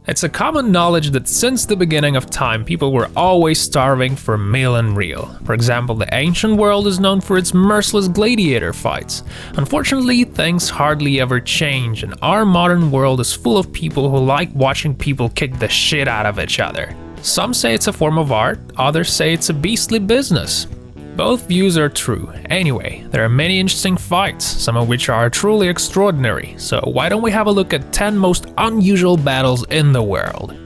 It's a common knowledge that since the beginning of time, people were always starving for meal and real. For example, the ancient world is known for its merciless gladiator fights. Unfortunately, things hardly ever change, and our modern world is full of people who like watching people kick the shit out of each other. Some say it's a form of art, others say it's a beastly business. Both views are true. Anyway, there are many interesting fights, some of which are truly extraordinary, so why don't we have a look at 10 most unusual battles in the world.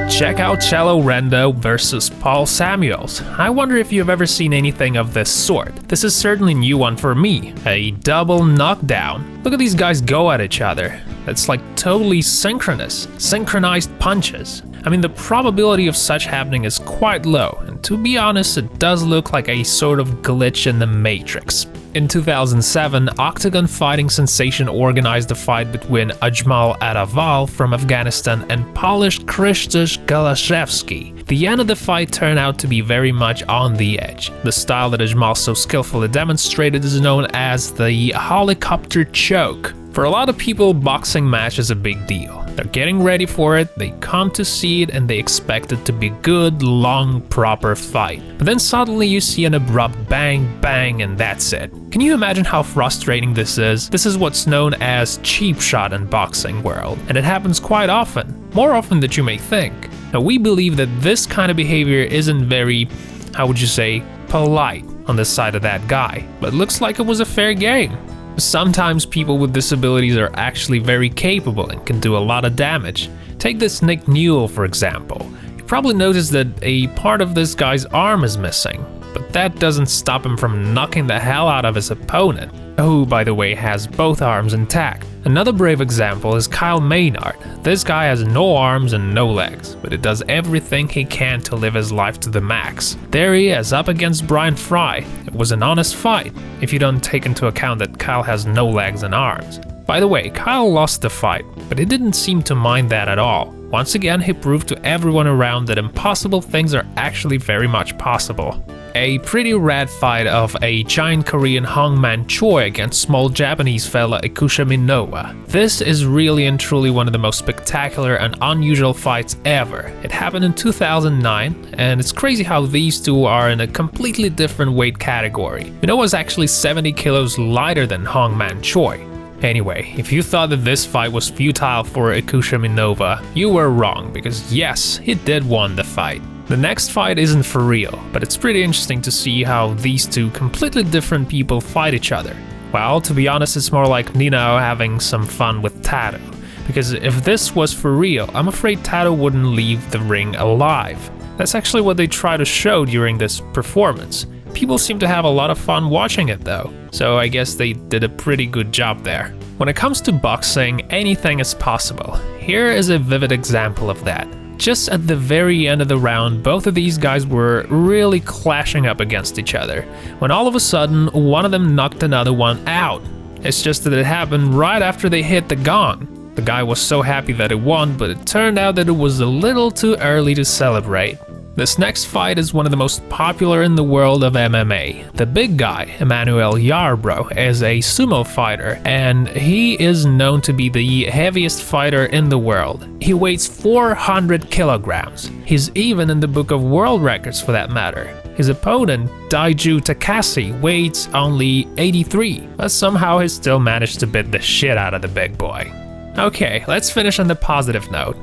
Check out Cello Rendou versus Paul Samuels. I wonder if you've ever seen anything of this sort. This is certainly a new one for me, a double knockdown. Look at these guys go at each other. It's like totally synchronized punches. I mean, the probability of such happening is quite low, and to be honest, it does look like a sort of glitch in the Matrix. In 2007, Octagon fighting sensation organized a fight between Ajmal Ataval from Afghanistan and Polish Krzysztof Galashevsky. The end of the fight turned out to be very much on the edge. The style that Ajmal so skillfully demonstrated is known as the helicopter choke. For a lot of people, boxing match is a big deal. They're getting ready for it, they come to see it, and they expect it to be good, long, proper fight. But then suddenly you see an abrupt bang, bang, and that's it. Can you imagine how frustrating this is? This is what's known as cheap shot in boxing world, and it happens quite often, more often than you may think. Now, we believe that this kind of behavior isn't very, how would you say, polite on the side of that guy, but looks like it was a fair game. Sometimes people with disabilities are actually very capable and can do a lot of damage. Take this Nick Newell, for example. You probably noticed that a part of this guy's arm is missing, but that doesn't stop him from knocking the hell out of his opponent, who, by the way, has both arms intact. Another brave example is Kyle Maynard. This guy has no arms and no legs, but he does everything he can to live his life to the max. There he is, up against Brian Fry. It was an honest fight, if you don't take into account that Kyle has no legs and arms. By the way, Kyle lost the fight, but he didn't seem to mind that at all. Once again, he proved to everyone around that impossible things are actually very much possible. A pretty rad fight of a giant Korean Hongman Choi against small Japanese fella Ikusha Minowa. This is really and truly one of the most spectacular and unusual fights ever. It happened in 2009, and it's crazy how these two are in a completely different weight category. Minowa is actually 70 kilos lighter than Hongman Choi. Anyway, if you thought that this fight was futile for Ikusha Minowa, you were wrong, because yes, he did win the fight. The next fight isn't for real, but it's pretty interesting to see how these two completely different people fight each other. Well, to be honest, it's more like Nino having some fun with Taro, because if this was for real, I'm afraid Taro wouldn't leave the ring alive. That's actually what they try to show during this performance. People seem to have a lot of fun watching it though, so I guess they did a pretty good job there. When it comes to boxing, anything is possible. Here is a vivid example of that. Just at the very end of the round, both of these guys were really clashing up against each other, when all of a sudden, one of them knocked another one out. It's just that it happened right after they hit the gong. The guy was so happy that he won, but it turned out that it was a little too early to celebrate. This next fight is one of the most popular in the world of MMA. The big guy, Emmanuel Yarbrough, is a sumo fighter, and he is known to be the heaviest fighter in the world. He weighs 400 kilograms. He's even in the book of world records for that matter. His opponent, Daiju Takase, weighs only 83, but somehow he still managed to beat the shit out of the big boy. Okay, let's finish on the positive note.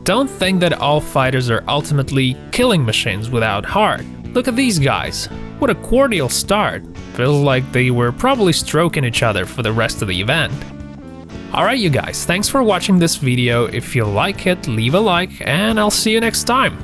Don't think that all fighters are ultimately killing machines without heart. Look at these guys. What a cordial start. Feels like they were probably stroking each other for the rest of the event. Alright you guys, thanks for watching this video. If you like it, leave a like, and I'll see you next time.